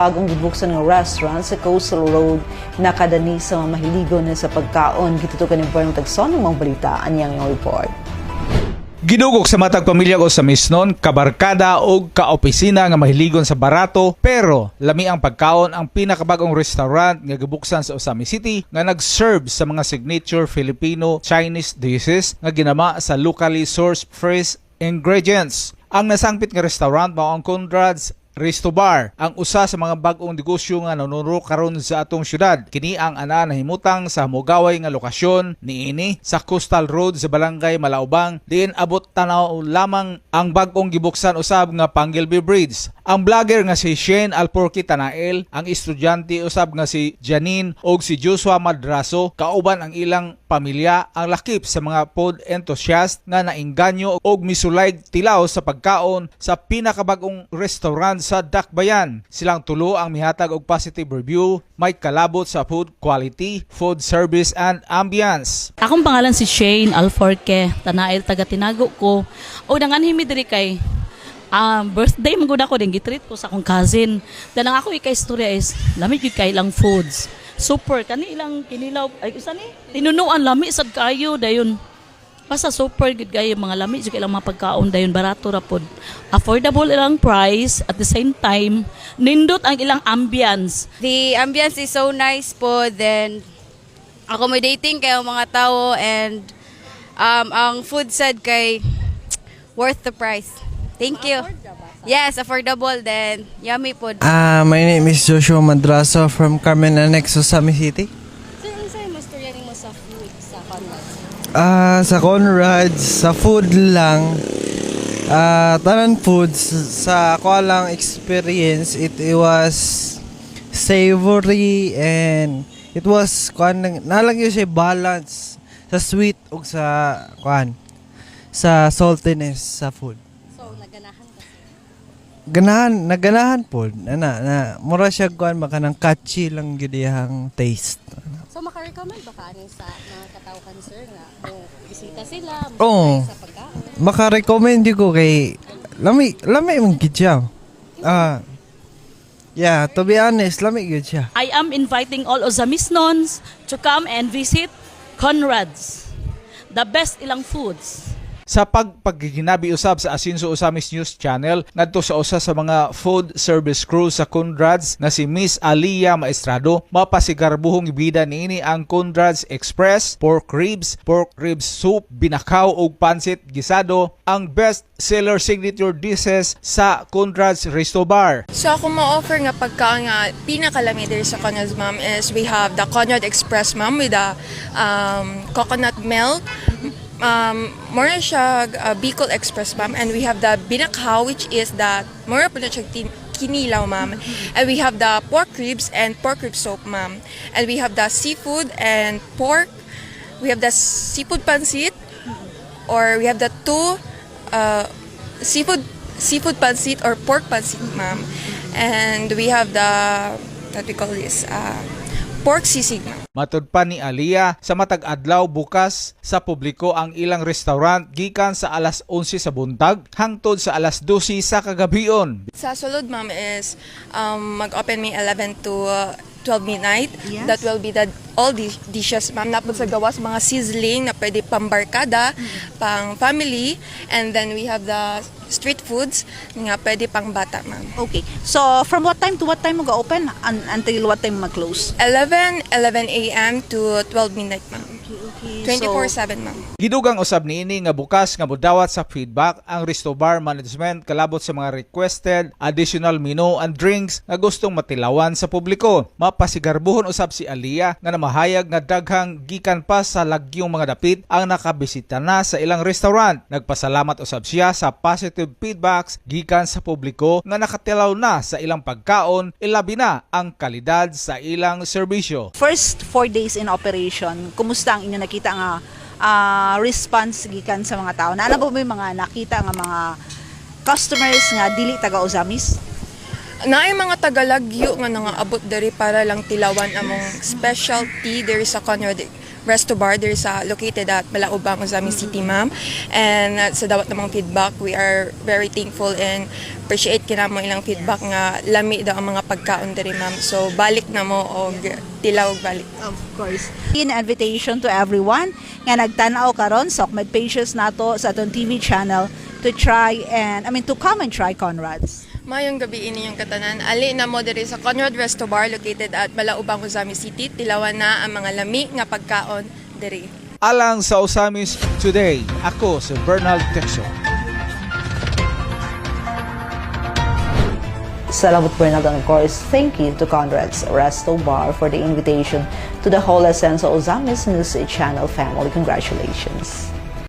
Bagong gibuksan ng restaurant sa Coastal Road nakadani sa mga mahiligon na sa pagkaon. Gitutukan ni Bern Tagson ng mga balita. Anyang yung report. Gidugok sa matag pamilya o sa misnon, kabarkada o kaopisina nga mahiligon sa barato pero lami ang pagkaon ang pinakabagong restaurant nga gibuksan sa Osami City nga nag-serve sa mga signature Filipino Chinese dishes nga ginama sa locally sourced fresh ingredients. Ang nasangpit nga restaurant mao ang Conrad's Resto Bar, ang usa sa mga bag-ong negosyo nga nanunuro karon sa atong syudad. Kini ang ana nahimutang sa mugaway nga lokasyon niini sa Coastal Road sa Barangay Malaubang, diin abot tanaw lamang ang bag-ong gibuksan usab nga Panggilby Bridge. Ang vlogger nga si Shane Alporki Tanael, ang estudyante usab nga si Janine ug si Joshua Madraso, kauban ang ilang pamilya ang lakip sa mga food enthusiast nga nainganyo og misulay tilaw sa pagkaon sa pinakabagong restaurant sa Dakbayan. Silang tulo ang mihatag og positive review, may kalabot sa food quality, food service and ambience. Akong pangalan si Shane Alforque, Tanael, taga Tinago ko. O nanganhimi diri kay birthday magud ako din gitreat ko sa akong cousin. Danang ako ika-istorya is lamig gyud kay ilang foods. Super kani ilang kinilaw ay isa ni tinunuan lami sad kayo dayon. Basta super good kayo mga lami jud ilang mga pagkaon dayon barato ra pod. Affordable ilang price at the same time nindot ang ilang ambience. The ambience is so nice po, then accommodating kayo mga tao, and ang food sad kay worth the price. Thank you. Yes, affordable, then yummy po. My name is Joshua Madraso from Carmen Annex, Osami City. So, ano sa'yo mas turyanin mo sa food sa Conrad's? Sa Conrad's, sa food lang, tanan foods, sa ako lang experience, it was savory and it was, nalagyan siya balance sa sweet ug sa saltiness sa food. So, naganahan ka. Naganahan po. Mura siya makanang catchy lang gyud iyang taste. So, makarecommend ba ka sa mga katao kan sir nga kung bisita sila, Oo. sa pagkaon? Maka-recommend ko kay lami mong gid siya. Yeah, to be honest, lami gid siya. I am inviting all Ozamisnons to come and visit Conrad's. The best ilang foods. Sa pagpagiginabi usab sa Asinso Osamis News Channel ngadto sa usa sa mga food service crew sa Conrad's na si Miss Alia Maestrado, mapasigarbuhong ibida niini ang Conrad's Express pork ribs soup, binakaw ug pansit gisado, ang best seller signature dishes sa Conrad's Resto Bar. So ako ma-offer nga pagka nga pinakalami diri sa Conrad's, ma'am, is we have the Conrad Express, ma'am, with the coconut milk. More na siya Bicol Express, ma'am, and we have the binakaw, which is the more po na siya kinilaw, ma'am, and we have the pork ribs and pork rib soup, ma'am, and we have the seafood and pork. We have the seafood pansit, or we have the two seafood pansit or pork pansit, ma'am, and we have the what we call this pork sisig, ma'am. Matud pa ni Alia, sa matag adlaw bukas sa publiko ang ilang restaurant gikan sa alas 11 sa buntag hangtod sa alas 12 sa kagabion. Sa sulod, ma'am, is mag-open may 11 to 12 midnight. Yes. That will be all the dishes, ma'am. Napod sa gawas, mga sizzling na pwede pang barkada, pang family. And then we have the street foods nga pwede pang bata, ma'am. Okay. So, from what time to what time mag-open? Until what time mag-close? 11 a.m. to 12 midnight, ma'am. Okay. 24/7, ma'am. Gidugang usab niini nga bukas nga modawat sa feedback ang Resto Bar Management kalabot sa mga requested additional menu and drinks nga gustong matilawan sa publiko. Mapasigarbuhon usab si Alia nga namahayag nga daghang gikan pa sa lagyong mga dapit ang nakabisita na sa ilang restaurant. Nagpasalamat usab siya sa positive feedbacks gikan sa publiko nga nakatilaw na sa ilang pagkaon, ilabi na ang kalidad sa ilang serbisyo. First 4 days in operation, kumusta ang inyo nakita nga response gikan sa mga tao? Naano ba may mga nakita nga mga customers nga dili taga Osamis? Naay mga tagalagyo nga nga abot diri para lang tilawan among specialty diri sa Conrad Resto Bar there sa located at Malaubang, Ozami City, ma'am. And sa dawat namang feedback, we are very thankful and appreciate kinamo ilang feedback nga lami daw ang mga pagkaon diri, ma'am. So balik na mo og tilaw balik. Of course. An invitation to everyone nga nagtanaw karon sa Okmed pages nato sa aton TV channel to try and to come and try Conrad's. Mayong gabi inyong katanan. Ali na mo diri sa Conrad Resto Bar located at Malaubang, Ozami City. Tilawan na ang mga lami nga pagkaon diri. Alang sa Osamis Today, ako si Bernal Texo. Salamat Bernard, and of course, thank you to Conrad's Resto Bar for the invitation to the whole Ascenso Ozamis News Channel family. Congratulations.